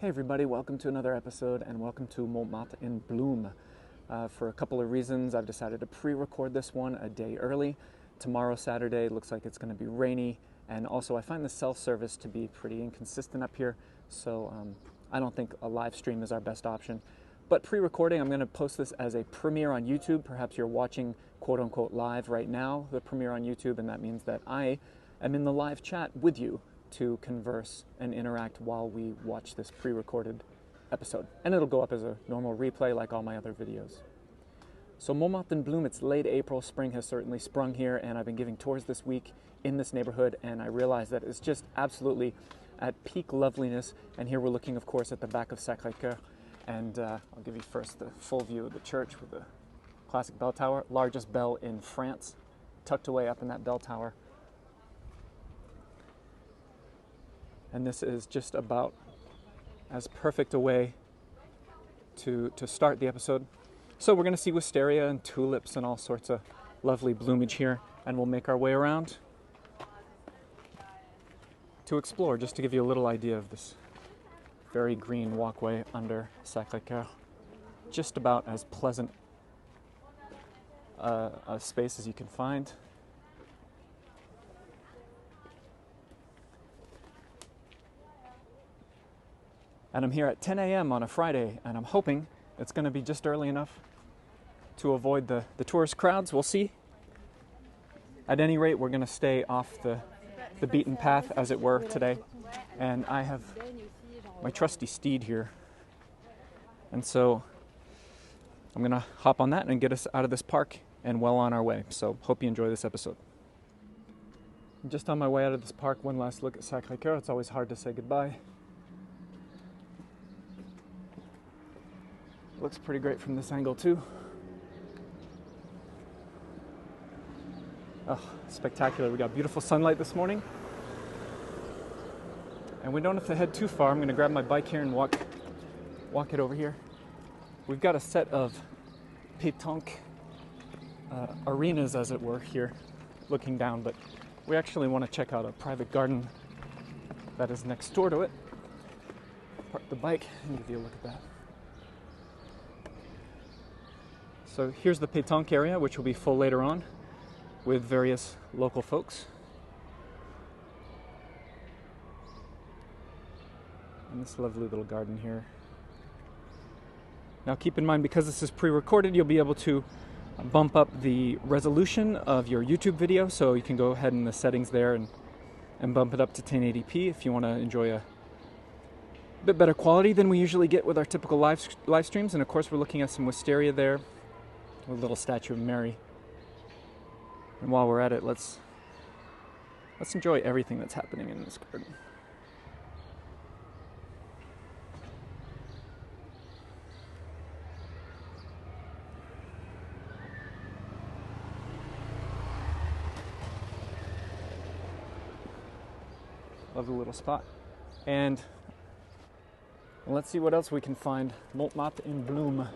Hey everybody, welcome to another episode and welcome to Montmartre in bloom. For a couple of reasons, I've decided to pre-record this one a day early. Tomorrow, Saturday, looks like it's going to be rainy, and also I find the self-service to be pretty inconsistent up here, so I don't think a live stream is our best option. But pre-recording, I'm going to post this as a premiere on YouTube. Perhaps you're watching quote-unquote live right now, the premiere on YouTube, and that means that I am in the live chat with you to converse and interact while we watch this pre-recorded episode. And it'll go up as a normal replay like all my other videos. So Montmartre in bloom, it's late April, spring has certainly sprung here, and I've been giving tours this week in this neighborhood, and I realized that it's just absolutely at peak loveliness. And here we're looking, of course, at the back of Sacré-Cœur, and I'll give you first the full view of the church with the classic bell tower, largest bell in France, tucked away up in that bell tower. And this is just about as perfect a way to start the episode. So we're going to see wisteria and tulips and all sorts of lovely bloomage here, and we'll make our way around to explore, just to give you a little idea of this very green walkway under Sacré-Cœur. Just about as pleasant a space as you can find. And I'm here at 10 a.m. on a Friday, and I'm hoping it's going to be just early enough to avoid the tourist crowds. We'll see. At any rate, we're going to stay off the beaten path, as it were, today. And I have my trusty steed here. And so I'm going to hop on that and get us out of this park and well on our way. So hope you enjoy this episode. I'm just on my way out of this park. One last look at Sacré-Cœur. It's always hard to say goodbye. Looks pretty great from this angle too. Oh, spectacular. We got beautiful sunlight this morning. And we don't have to head too far. I'm going to grab my bike here and walk it over here. We've got a set of pétanque arenas, as it were, here looking down, but we actually want to check out a private garden that is next door to it. Park the bike and give you a look at that. So here's the pétanque area, which will be full later on with various local folks. And this lovely little garden here. Now keep in mind, because this is pre-recorded, you'll be able to bump up the resolution of your YouTube video, so you can go ahead in the settings there and bump it up to 1080p if you want to enjoy a bit better quality than we usually get with our typical live streams. And of course we're looking at some wisteria there, a little statue of Mary. And while we're at it, let's enjoy everything that's happening in this garden. Lovely little spot. And let's see what else we can find. Montmartre in bloom.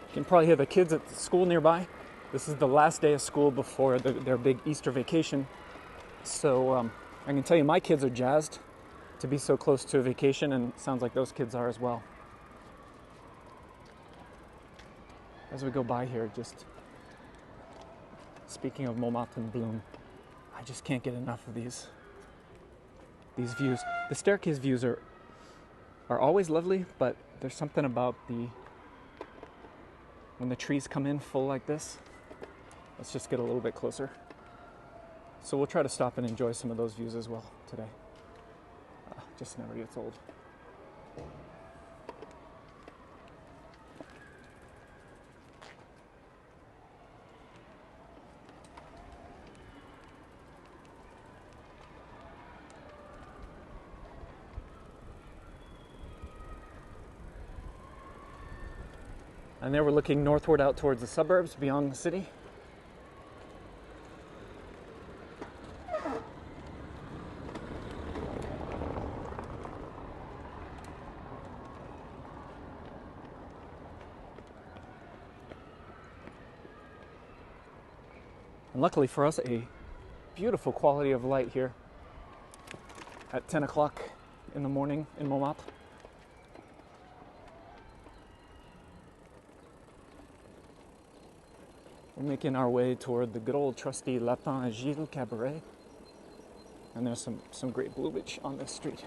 You can probably hear the kids at the school nearby. This is the last day of school before their big Easter vacation. So I can tell you my kids are jazzed to be so close to a vacation, and it sounds like those kids are as well. As we go by here, just speaking of Montmartre in bloom, I just can't get enough of these views. The staircase views are always lovely, but there's something about when the trees come in full like this. Let's just get a little bit closer. So we'll try to stop and enjoy some of those views as well today. Just never gets old. And there we're looking northward out towards the suburbs beyond the city. And luckily for us, a beautiful quality of light here at 10 o'clock in the morning in Montmartre. We're making our way toward the good old trusty Lapin et Gilles Cabaret. And there's some great bloomage on this street.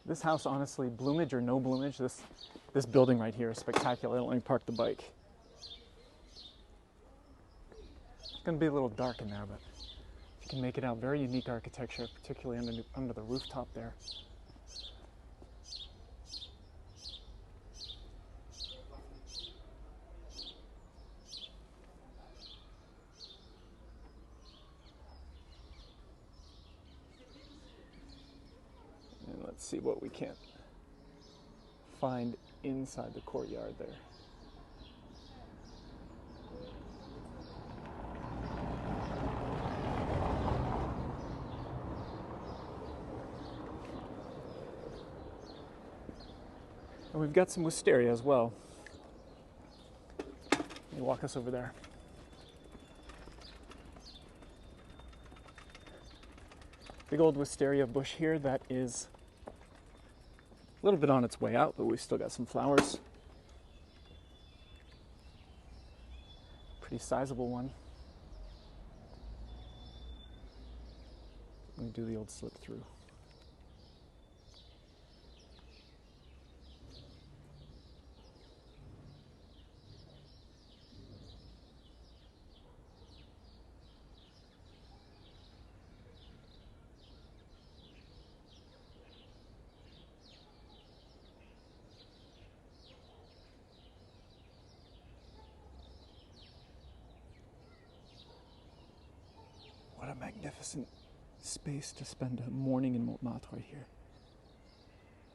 This house, honestly, bloomage or no bloomage, this building right here is spectacular. Let me park the bike. It's going to be a little dark in there, but if you can make it out, very unique architecture, particularly under the rooftop there. And let's see what we can find inside the courtyard there. And we've got some wisteria as well. Let me walk us over there. Big old wisteria bush here that is a little bit on its way out, but we've still got some flowers. Pretty sizable one. Let me do the old slip through. What a magnificent space to spend a morning in Montmartre right here.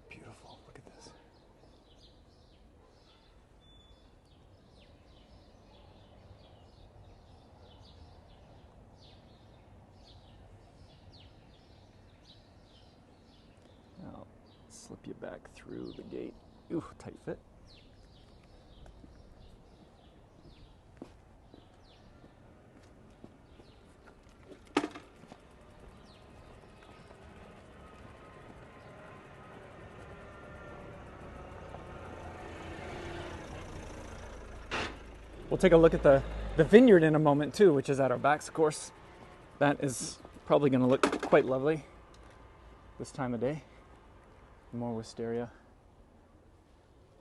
Beautiful, look at this. I'll slip you back through the gate. Ooh, tight fit. We'll take a look at the vineyard in a moment too, which is at our backs, of course. That is probably going to look quite lovely this time of day. More wisteria.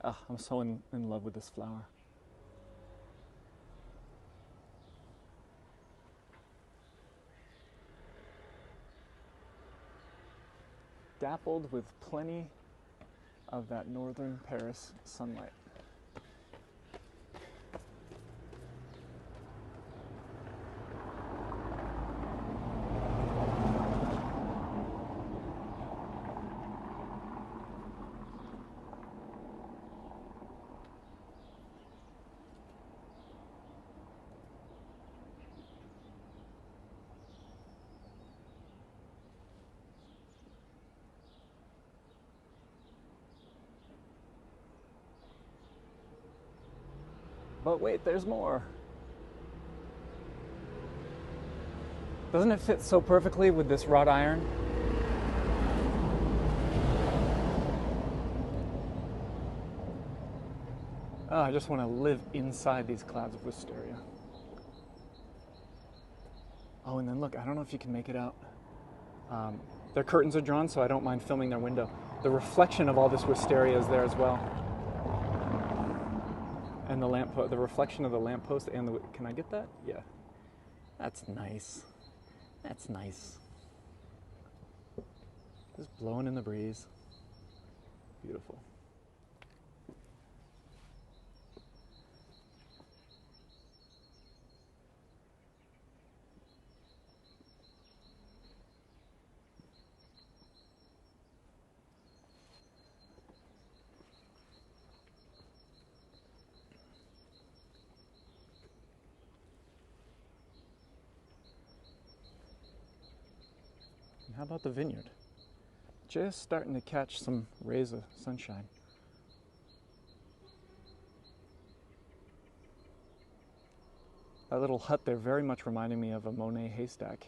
Ah, I'm so in love with this flower. Dappled with plenty of that northern Paris sunlight. But wait, there's more. Doesn't it fit so perfectly with this wrought iron? Oh, I just want to live inside these clouds of wisteria. Oh, and then look, I don't know if you can make it out. Their curtains are drawn, so I don't mind filming their window. The reflection of all this wisteria is there as well. And the reflection of the lamppost and the, can I get that? Yeah. That's nice. That's nice. Just blowing in the breeze. Beautiful. how about the vineyard? Just starting to catch some rays of sunshine. That little hut there very much reminded me of a Monet haystack.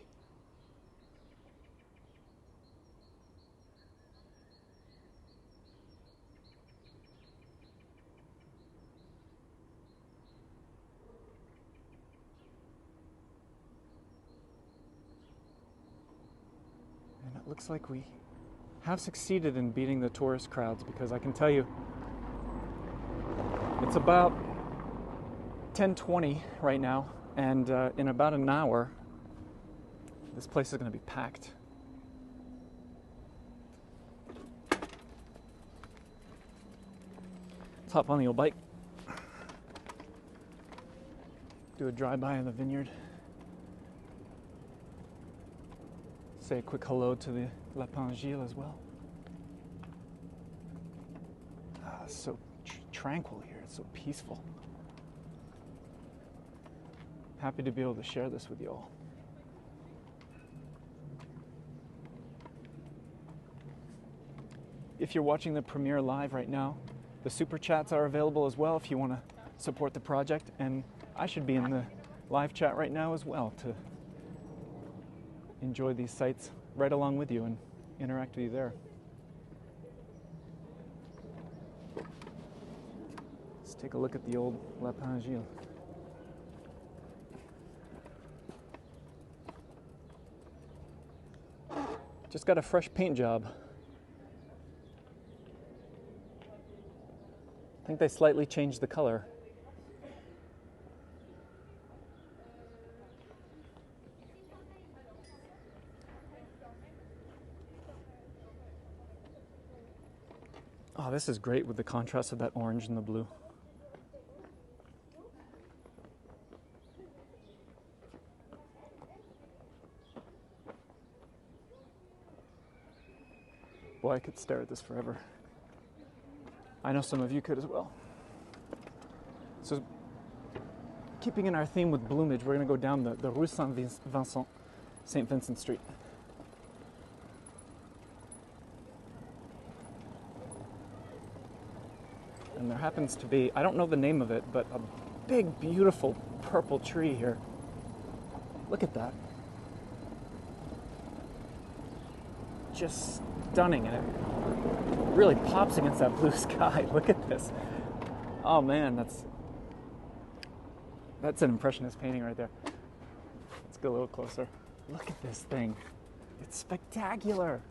And it looks like we have succeeded in beating the tourist crowds, because I can tell you it's about 10:20 right now, and in about an hour this place is going to be packed. Let's hop on the old bike, do a drive-by of the vineyard, say a quick hello to the lapin gile as well. It's so tranquil here, it's so peaceful. Happy to be able to share this with you all. If you're watching the premiere live right now, the super chats are available as well if you want to support the project, and I should be in the live chat right now as well to enjoy these sights right along with you and interact with you there. Let's take a look at the old lapin gile. Just got a fresh paint job. I think they slightly changed the color. Oh, this is great with the contrast of that orange and the blue. Boy, I could stare at this forever. I know some of you could as well. So, keeping in our theme with bloomage, we're going to go down the Rue Saint-Vincent, St. Vincent Street. And there happens to be, I don't know the name of it, but a big, beautiful purple tree here. Look at that. Just stunning, and it really pops against that blue sky. Look at this. Oh man, that's an impressionist painting right there. Let's go a little closer. Look at this thing. It's spectacular.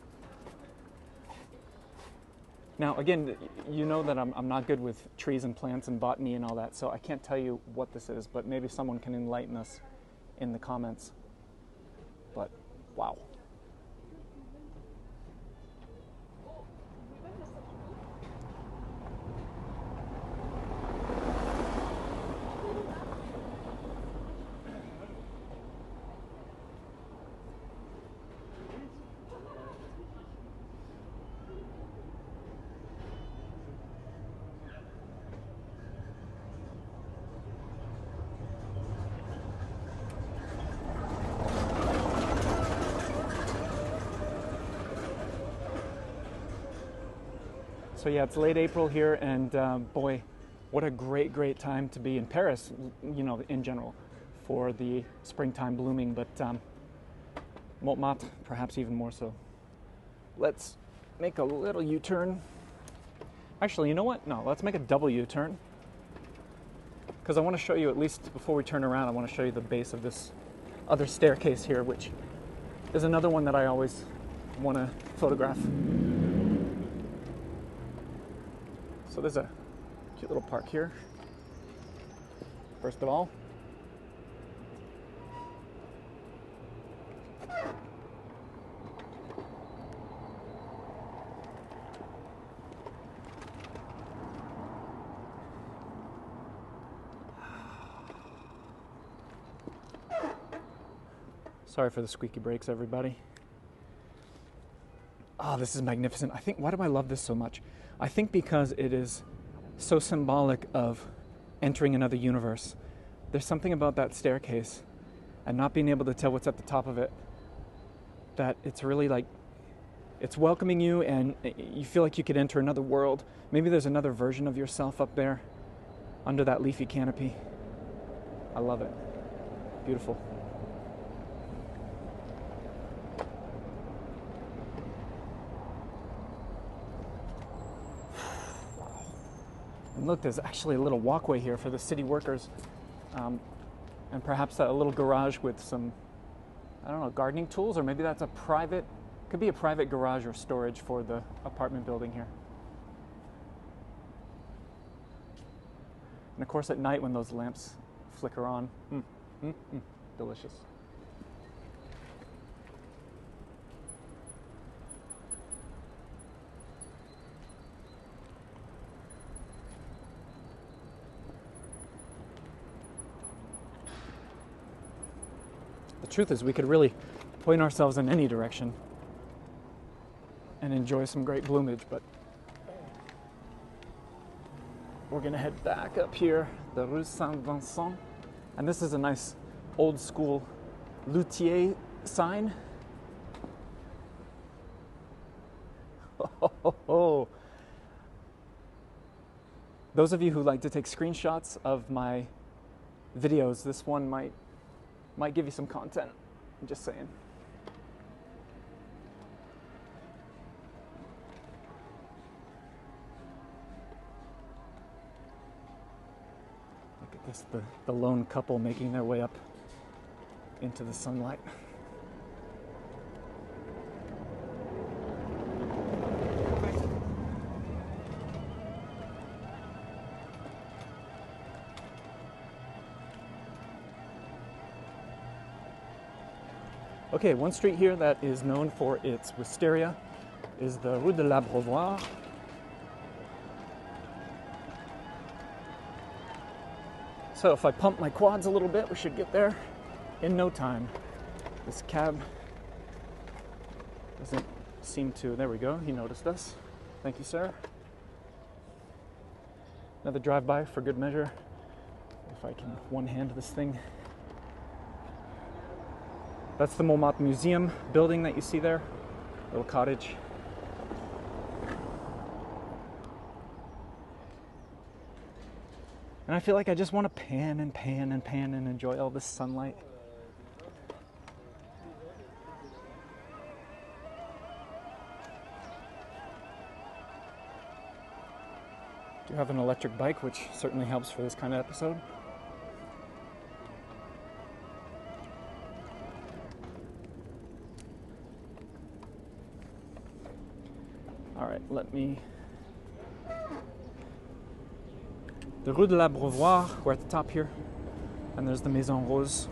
Now, again, you know that I'm not good with trees and plants and botany and all that, so I can't tell you what this is, but maybe someone can enlighten us in the comments. But, wow. So yeah, it's late April here, and boy, what a great time to be in Paris, you know, in general, for the springtime blooming, but Montmartre, perhaps even more so. Let's make a little U-turn. Actually, you know what? No, let's make a double U-turn, because I want to show you, at least before we turn around, I want to show you the base of this other staircase here, which is another one that I always want to photograph. So there's a cute little park here. First of all, sorry for the squeaky brakes, everybody. Oh, this is magnificent. I think, why do I love this so much? I think because it is so symbolic of entering another universe. There's something about that staircase and not being able to tell what's at the top of it that it's really like, it's welcoming you and you feel like you could enter another world. Maybe there's another version of yourself up there under that leafy canopy. I love it. Beautiful. And look, there's actually a little walkway here for the city workers, and perhaps a little garage with some, I don't know, gardening tools, or maybe that's a private, could be a private garage or storage for the apartment building here. And of course at night when those lamps flicker on, delicious. The truth is, we could really point ourselves in any direction and enjoy some great bloomage, but we're gonna head back up here, the Rue Saint-Vincent, and this is a nice old school luthier sign. Oh. Those of you who like to take screenshots of my videos, this one might give you some content. I'm just saying. Look at this, the lone couple making their way up into the sunlight. Okay, one street here that is known for its wisteria is the Rue de l'Abreuvoir. So if I pump my quads a little bit, we should get there in no time. This cab doesn't seem to, there we go, he noticed us. Thank you, sir. Another drive-by for good measure. If I can one-hand this thing. That's the Montmartre Museum building that you see there, little cottage. And I feel like I just want to pan and pan and pan and enjoy all this sunlight. Do have an electric bike, which certainly helps for this kind of episode. All right, let me... The Rue de l'Abreuvoir, we're at the top here, and there's the Maison Rose.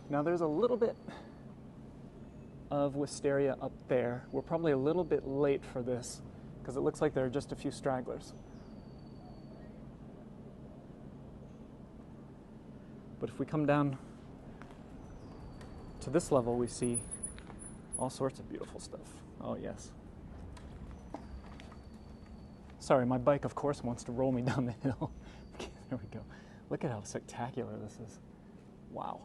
Now there's a little bit of wisteria up there. We're probably a little bit late for this because it looks like there are just a few stragglers. But if we come down to this level, we see all sorts of beautiful stuff. Oh yes. Sorry, my bike of course wants to roll me down the hill. Okay, there we go. Look at how spectacular this is. Wow.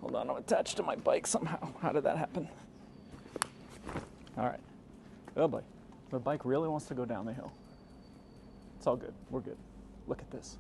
Hold on, I'm attached to my bike somehow. How did that happen? All right. Oh boy. The bike really wants to go down the hill. It's all good. We're good. Look at this.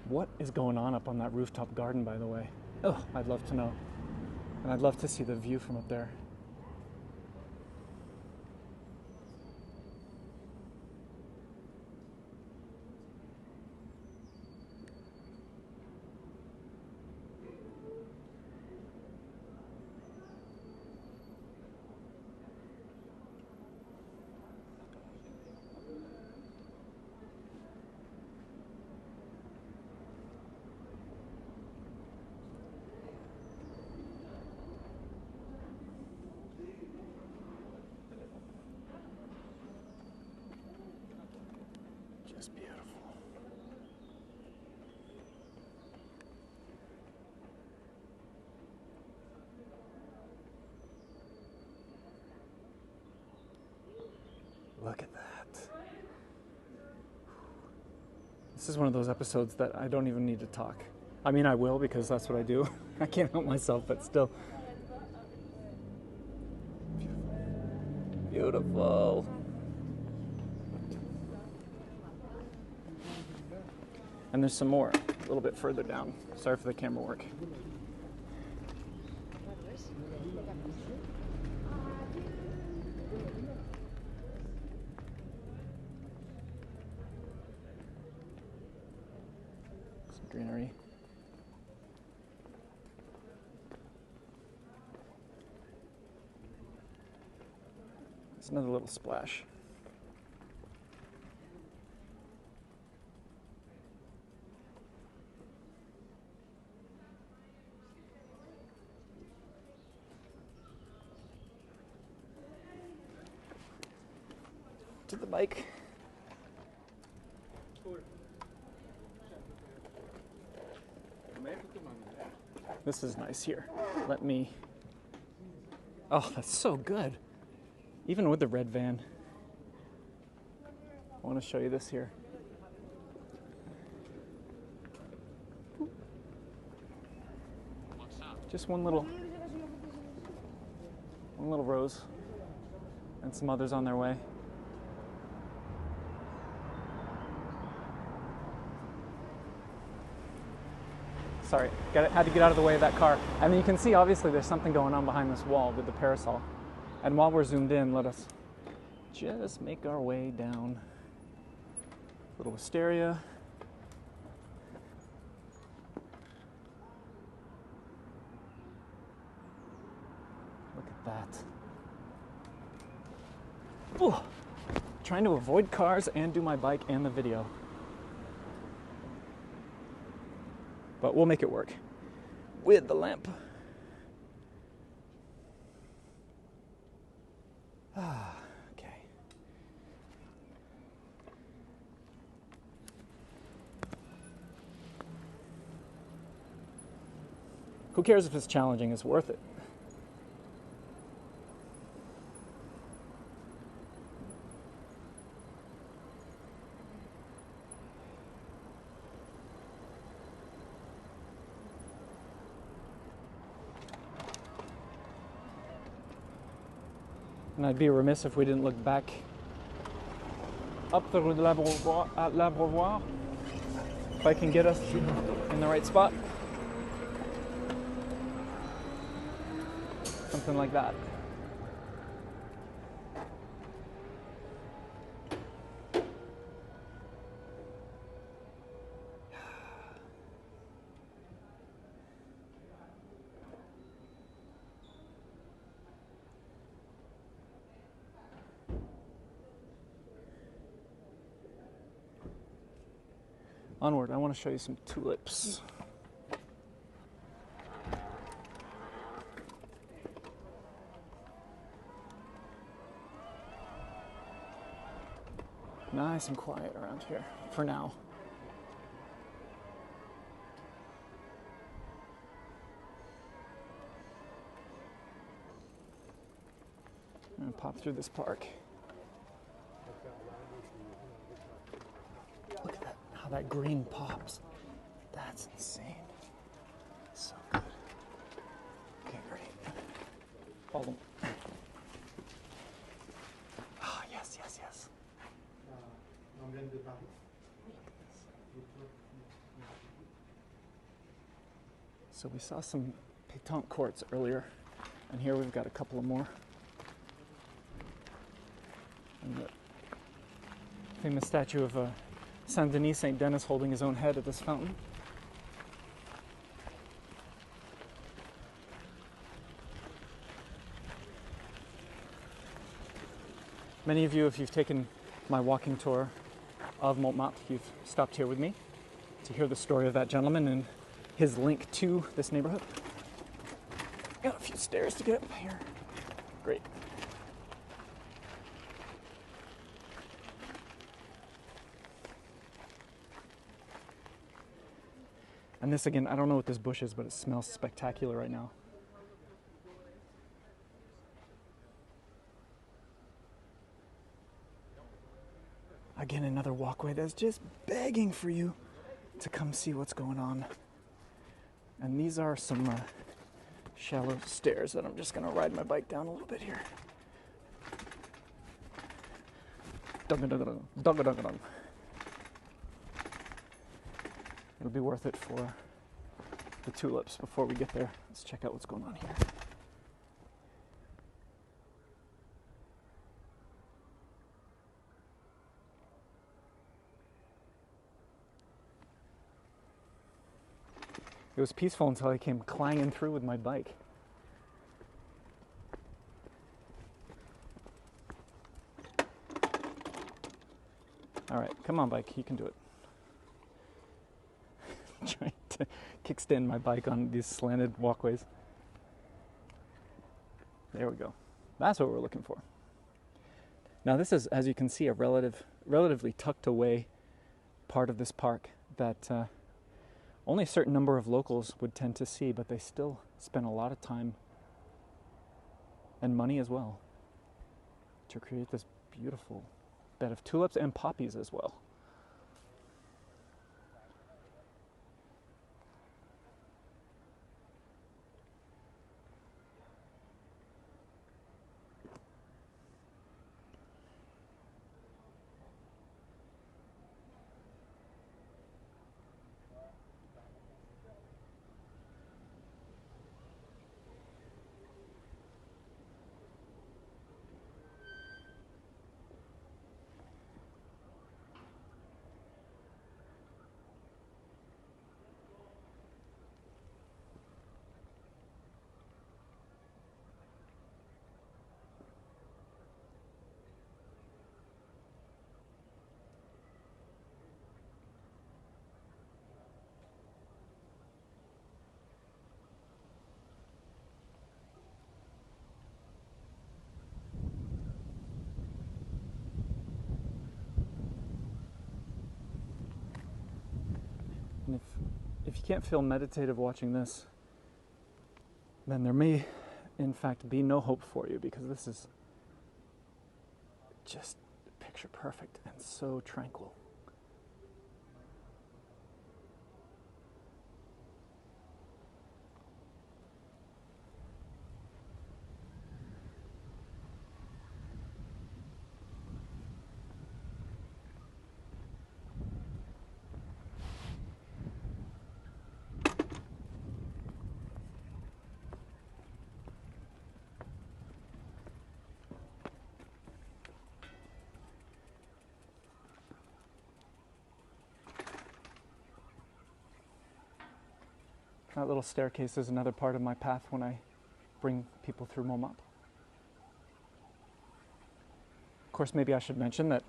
What is going on up on that rooftop garden, by the way? Oh, I'd love to know. And I'd love to see the view from up there. Look at that. This is one of those episodes that I don't even need to talk. I mean, I will, because that's what I do. I can't help myself, but still. Beautiful. And there's some more a little bit further down. Sorry for the camera work. Some greenery. There's another little splash. To the bike. This is nice here. Let me... Oh, that's so good. Even with the red van. I want to show you this here. Just one little rose and some others on their way. Sorry, had to get out of the way of that car. And you can see, obviously, there's something going on behind this wall with the parasol. And while we're zoomed in, let us just make our way down. Little Wisteria. Look at that. Ooh. Trying to avoid cars and do my bike and the video. But we'll make it work with the lamp. Okay. Who cares if it's challenging? It's worth it. And I'd be remiss if we didn't look back up the Rue de l'Abreuvoir, if I can get us in the right spot. Something like that. Onward, I want to show you some tulips. Nice and quiet around here, for now. I'm going to pop through this park. Look at that, how that green pops. That's insane. So good. Okay, great. Follow them. Ah, yes, yes, yes. So we saw some pétanque courts earlier, and here we've got a couple of more. And the famous statue of Saint Denis, Saint Denis holding his own head at this fountain. Many of you, if you've taken my walking tour of Montmartre, you've stopped here with me to hear the story of that gentleman and his link to this neighborhood. Got a few stairs to get up here. Great. And this again, I don't know what this bush is, but it smells spectacular right now. Again, another walkway that's just begging for you to come see what's going on. And these are some shallow stairs that I'm just going to ride my bike down a little bit here. Dug-a-dug-a-dug, dug-a-dug-a-dug. It'll be worth it for the tulips before we get there. Let's check out what's going on here. It was peaceful until I came clanging through with my bike. All right, come on, bike, you can do it. Trying to kickstand my bike on these slanted walkways. There we go. That's what we're looking for. Now this is, as you can see, a relatively tucked away part of this park that only a certain number of locals would tend to see, but they still spend a lot of time and money as well to create this beautiful bed of tulips and poppies as well. And if you can't feel meditative watching this, then there may, in fact, be no hope for you, because this is just picture perfect and so tranquil. That little staircase is another part of my path when I bring people through Montmartre. Of course, maybe I should mention that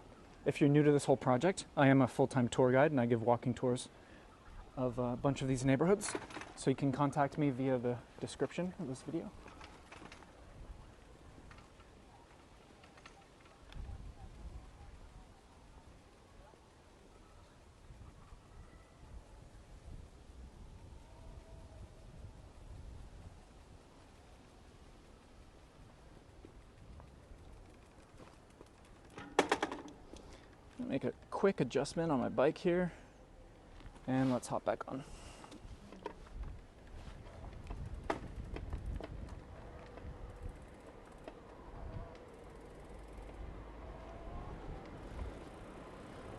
if you're new to this whole project, I am a full-time tour guide and I give walking tours of a bunch of these neighborhoods. So you can contact me via the description of this video. Make a quick adjustment on my bike here, and let's hop back on.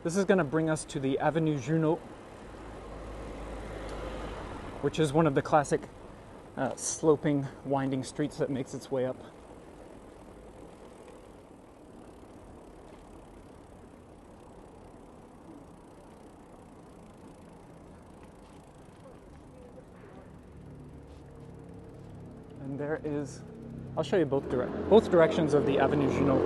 This is going to bring us to the Avenue Junot, which is one of the classic sloping, winding streets that makes its way up. And there is, I'll show you both directions of the Avenue Junot.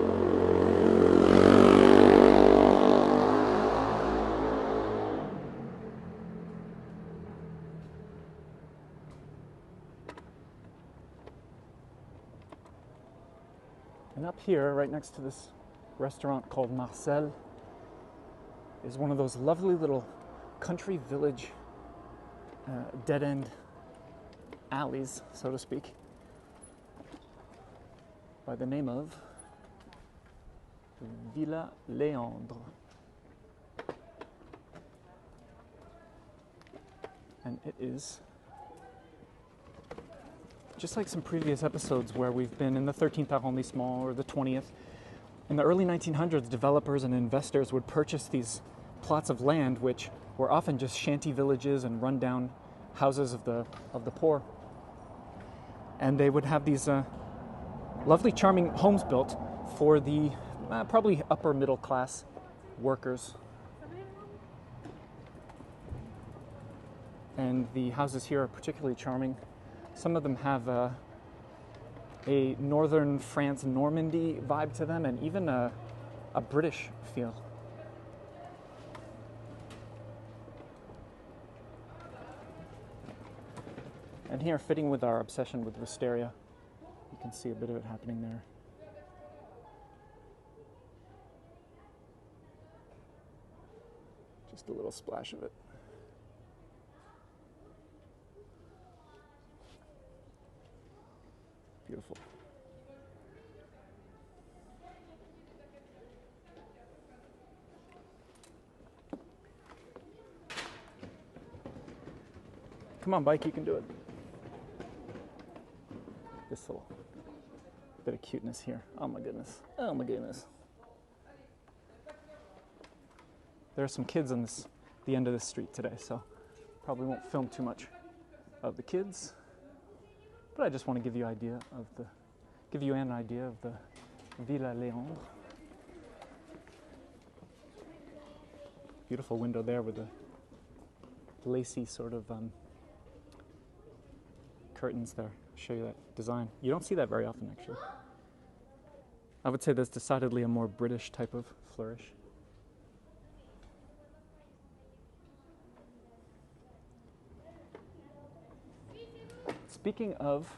And up here, right next to this restaurant called Marcel, is one of those lovely little country village dead-end alleys, so to speak, by the name of Villa Léandre. And it is just like some previous episodes where we've been in the 13th arrondissement or the 20th. In the early 1900s, developers and investors would purchase these plots of land, which were often just shanty villages and rundown houses of the poor. And they would have these lovely, charming homes built for the probably upper middle class workers. And the houses here are particularly charming. Some of them have a northern France Normandy vibe to them, and even a British feel. And here, fitting with our obsession with Wisteria, you can see a bit of it happening there. Just a little splash of it. Beautiful. Come on, bike, you can do it. This little bit of cuteness here. Oh my goodness. Oh my goodness. There are some kids on the end of this street today, so probably won't film too much of the kids. But I just want to give you an idea of the Villa Léandre. Beautiful window there with a lacy sort of curtains there. I'll show you that design. You don't see that very often, actually. I would say there's decidedly a more British type of flourish. Speaking of,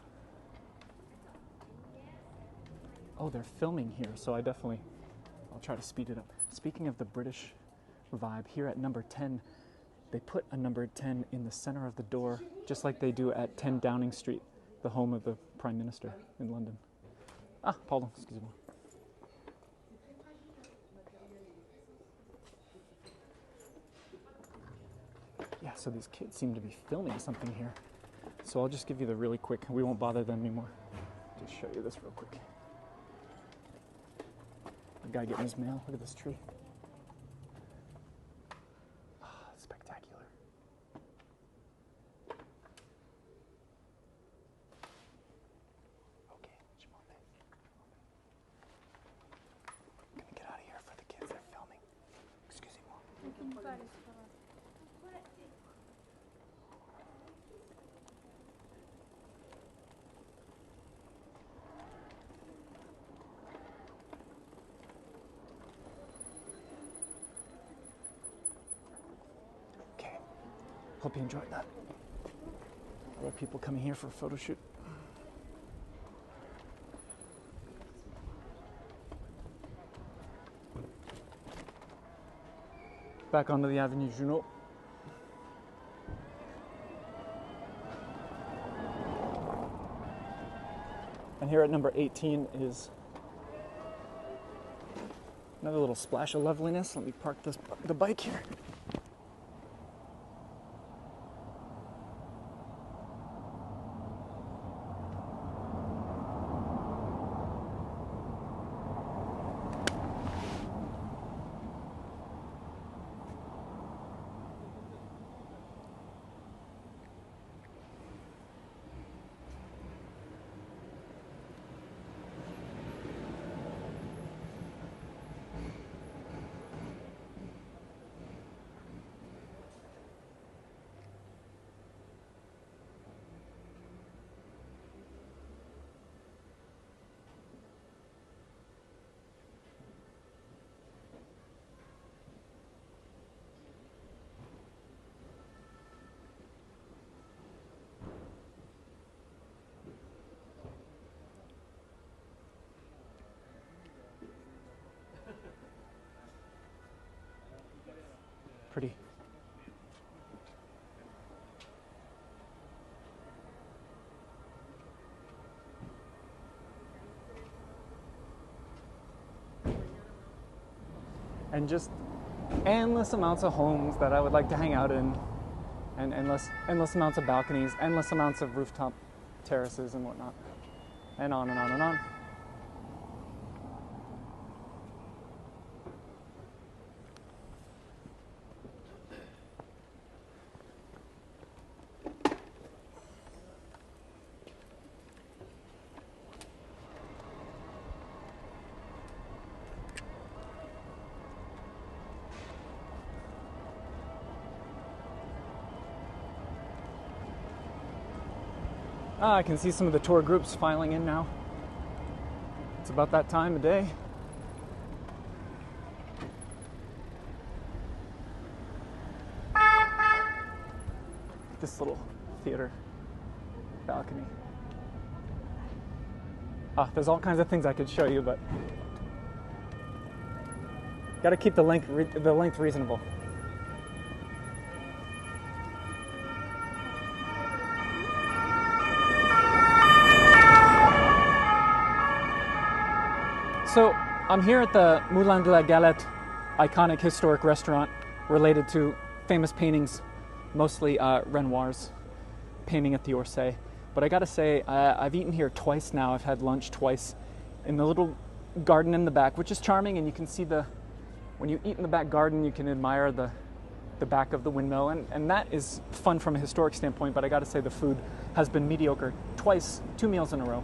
they're filming here, so I'll try to speed it up. Speaking of the British vibe, here at number 10, they put a number 10 in the center of the door, just like they do at 10 Downing Street, the home of the Prime Minister in London. Pardon, excusez-moi. Yeah, so these kids seem to be filming something here. So I'll just give you the really quick, we won't bother them anymore. Just show you this real quick. A guy getting his mail, look at this tree. Spectacular. Okay, je m'en vais. I'm gonna get out of here for the kids, they're filming. Excusez-moi. Hope you enjoyed that. A lot of people coming here for a photo shoot. Back onto the Avenue Junot. And here at number 18 is another little splash of loveliness. Let me park the bike here. Pretty. And just endless amounts of homes that I would like to hang out in. and endless amounts of balconies, endless amounts of rooftop terraces and whatnot, and on and on and on. I can see some of the tour groups filing in now. It's about that time of day. This little theater balcony. There's all kinds of things I could show you, but got to keep the length reasonable. So I'm here at the Moulin de la Galette, iconic historic restaurant related to famous paintings, mostly Renoir's painting at the Orsay. But I gotta say, I've eaten here twice now. I've had lunch twice in the little garden in the back, which is charming, and you can see when you eat in the back garden, you can admire the back of the windmill, and that is fun from a historic standpoint, but I gotta say the food has been mediocre twice, 2 meals in a row.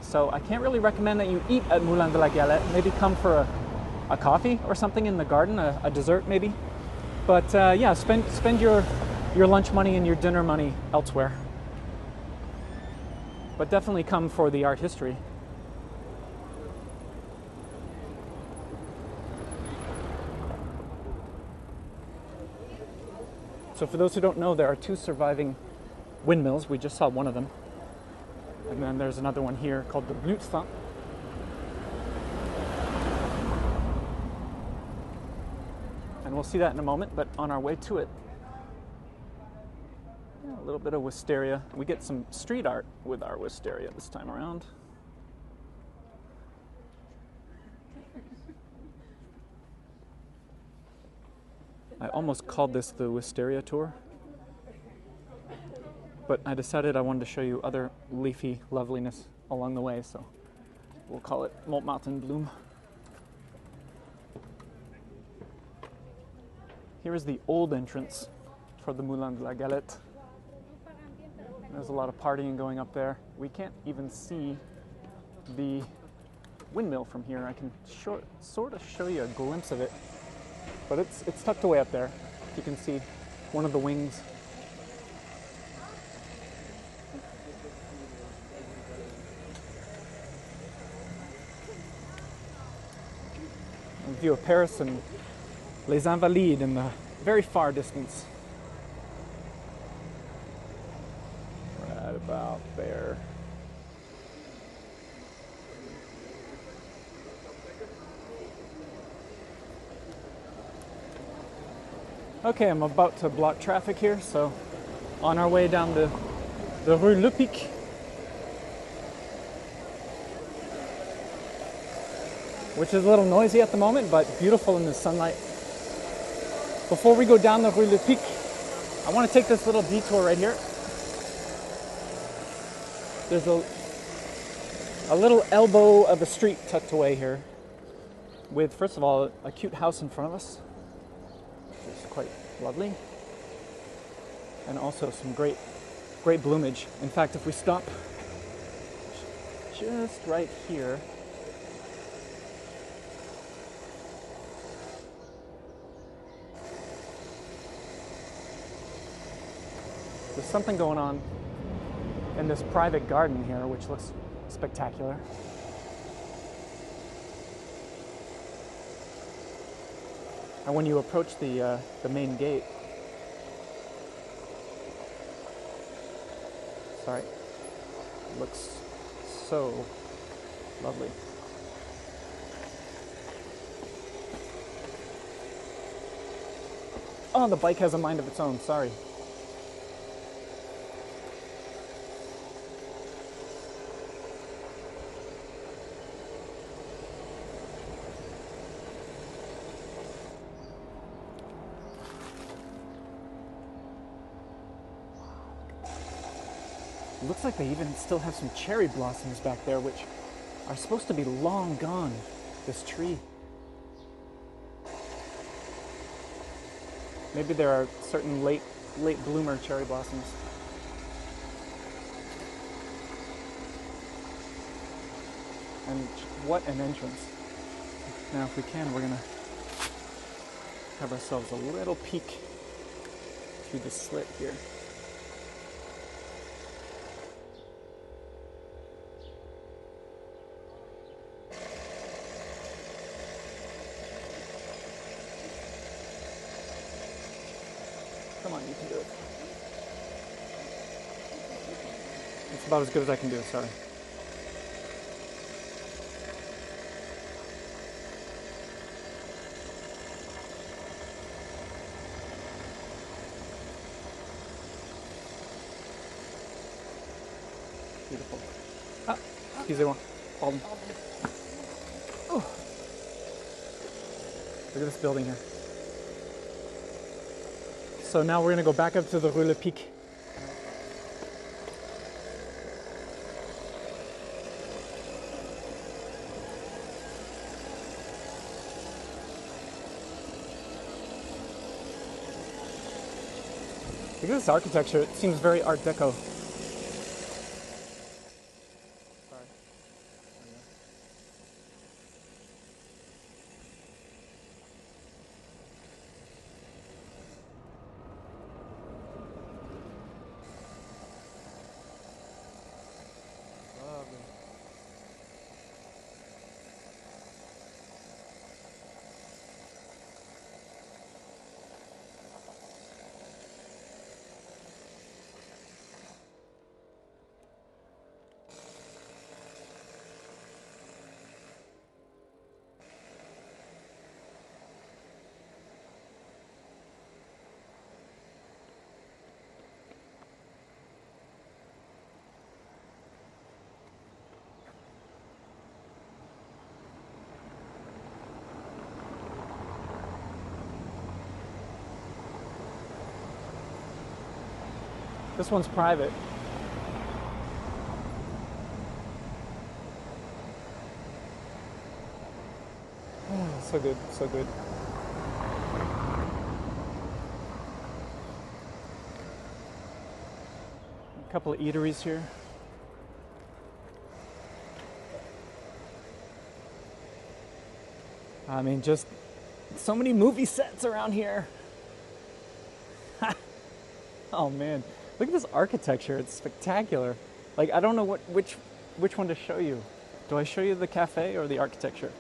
So I can't really recommend that you eat at Moulin de la Galette. Maybe come for a coffee or something in the garden, a dessert maybe. But yeah, spend your lunch money and your dinner money elsewhere. But definitely come for the art history. So for those who don't know, there are 2 surviving windmills. We just saw one of them. And then there's another one here called the Blutfan. And we'll see that in a moment, but on our way to it, yeah, a little bit of Wisteria. We get some street art with our Wisteria this time around. I almost called this the Wisteria tour, but I decided I wanted to show you other leafy loveliness along the way, so we'll call it Montmartre in bloom. Here is the old entrance for the Moulin de la Galette. There's a lot of partying going up there. We can't even see the windmill from here. I can sort of show you a glimpse of it, but it's tucked away up there. You can see one of the wings. A view of Paris and Les Invalides in the very far distance. Right about there. Okay, I'm about to block traffic here, so on our way down the Rue Le Pic. Which is a little noisy at the moment, but beautiful in the sunlight. Before we go down the Rue Le Pic, I want to take this little detour right here. There's a little elbow of a street tucked away here with, first of all, a cute house in front of us, which is quite lovely, and also some great bloomage. In fact, if we stop just right here, there's something going on in this private garden here, which looks spectacular. And when you approach the main gate, it looks so lovely. Oh, the bike has a mind of its own, sorry. Looks like they even still have some cherry blossoms back there, which are supposed to be long gone, this tree. Maybe there are certain late bloomer cherry blossoms. And what an entrance. Now if we can, we're gonna have ourselves a little peek through the slit here. Come on, you can do it. It's about as good as I can do, sorry. Beautiful. Ah, excusez-moi. Pardon. Oh. Look at this building here. So now we're going to go back up to the Rue Le Pic. Look at this architecture. It seems very Art Deco. This one's private. Oh, so good, so good. A couple of eateries here. I mean, just so many movie sets around here. Oh man. Look at this architecture, it's spectacular. Like, I don't know which one to show you. Do I show you the cafe or the architecture?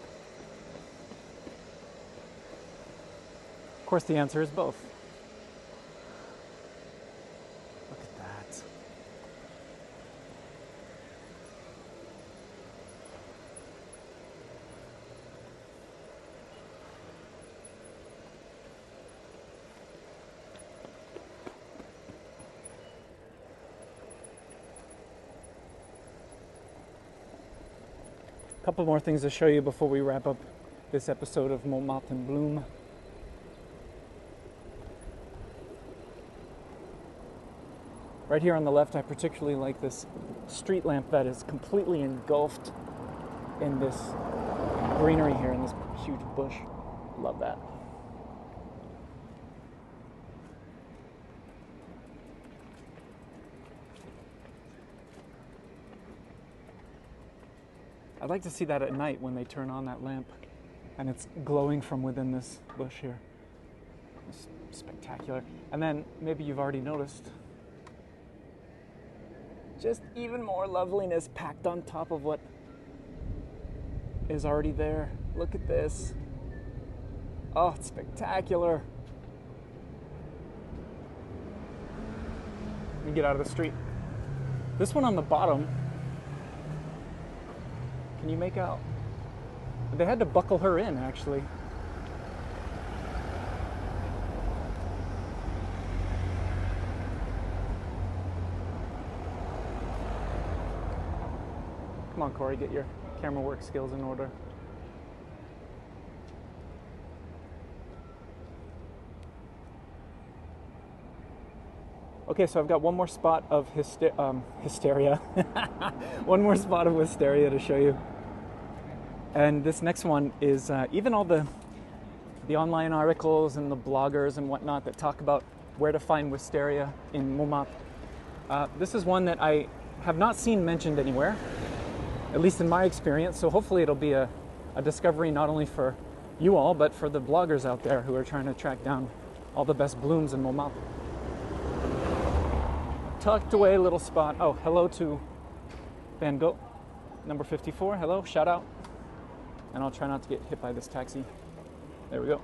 Of course the answer is both. Look at that. A couple more things to show you before we wrap up this episode of Montmartre in Bloom. Right here on the left, I particularly like this street lamp that is completely engulfed in this greenery here, in this huge bush. Love that. I'd like to see that at night when they turn on that lamp and it's glowing from within this bush here. It's spectacular. And then maybe you've already noticed just even more loveliness packed on top of what is already there. Look at this. Oh, it's spectacular. Let me get out of the street. This one on the bottom, can you make out? They had to buckle her in, actually. Come on, Corey, get your camera work skills in order. Okay, so I've got one more spot of hysteria. One more spot of wisteria to show you. And this next one is even all the online articles and the bloggers and whatnot that talk about where to find wisteria in Montmartre. This is one that I have not seen mentioned anywhere, at least in my experience. So hopefully it'll be a discovery not only for you all, but for the bloggers out there who are trying to track down all the best blooms in Montmartre. Tucked away little spot. Oh, hello to Van Gogh, number 54. Hello, shout out. And I'll try not to get hit by this taxi. There we go.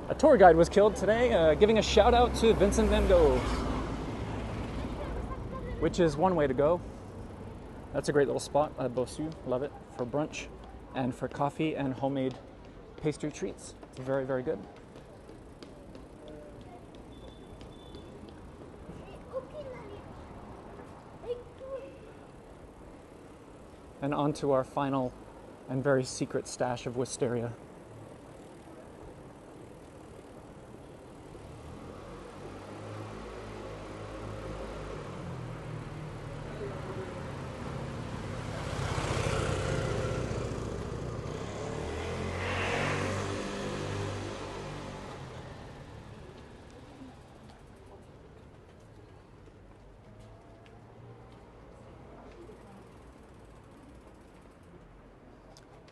A tour guide was killed today, giving a shout out to Vincent van Gogh, which is one way to go. That's a great little spot. Bossu, love it, for brunch and for coffee and homemade pastry treats. It's very, very good. And on to our final and very secret stash of wisteria.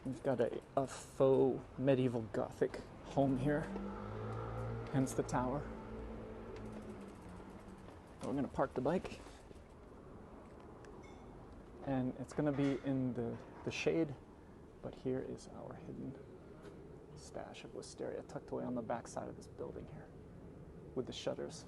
We've got a faux medieval Gothic home here, hence the tower. We're going to park the bike, and it's going to be in the shade, but here is our hidden stash of wisteria tucked away on the back side of this building here with the shutters.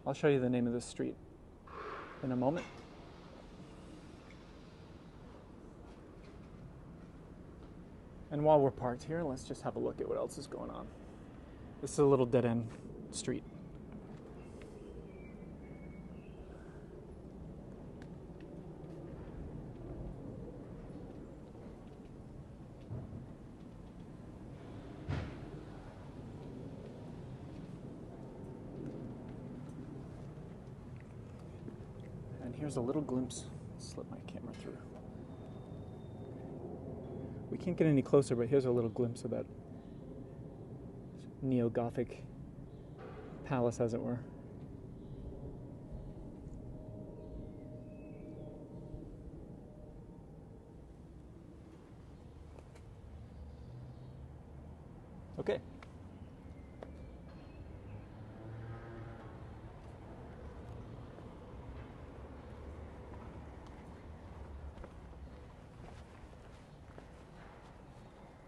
I'll show you the name of this street in a moment. And while we're parked here, let's just have a look at what else is going on. This is a little dead-end street. Here's a little glimpse. Slip my camera through. We can't get any closer, but here's a little glimpse of that neo-Gothic palace, as it were. Okay.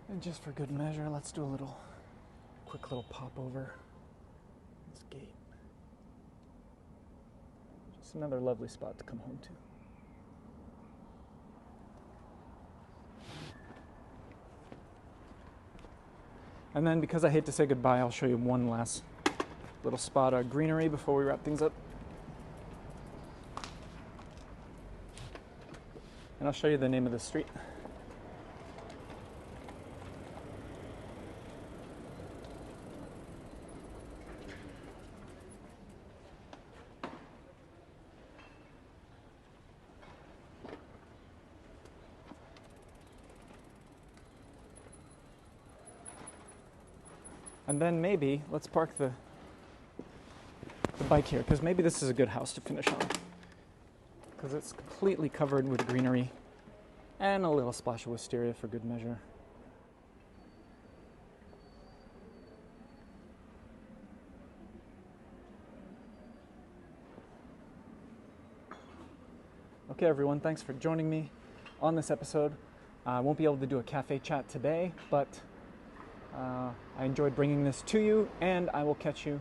And just for good measure, let's do a quick little pop over this gate. Just another lovely spot to come home to. And then, because I hate to say goodbye, I'll show you one last little spot of greenery before we wrap things up. And I'll show you the name of the street. And then maybe, let's park the bike here, because maybe this is a good house to finish on. Because it's completely covered with greenery and a little splash of wisteria for good measure. Okay, everyone, thanks for joining me on this episode. I won't be able to do a cafe chat today, but I enjoyed bringing this to you, and I will catch you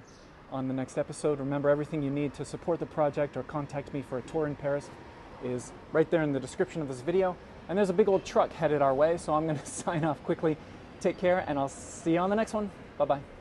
on the next episode. Remember, everything you need to support the project or contact me for a tour in Paris is right there in the description of this video. And there's a big old truck headed our way, so I'm going to sign off quickly. Take care, and I'll see you on the next one. Bye-bye.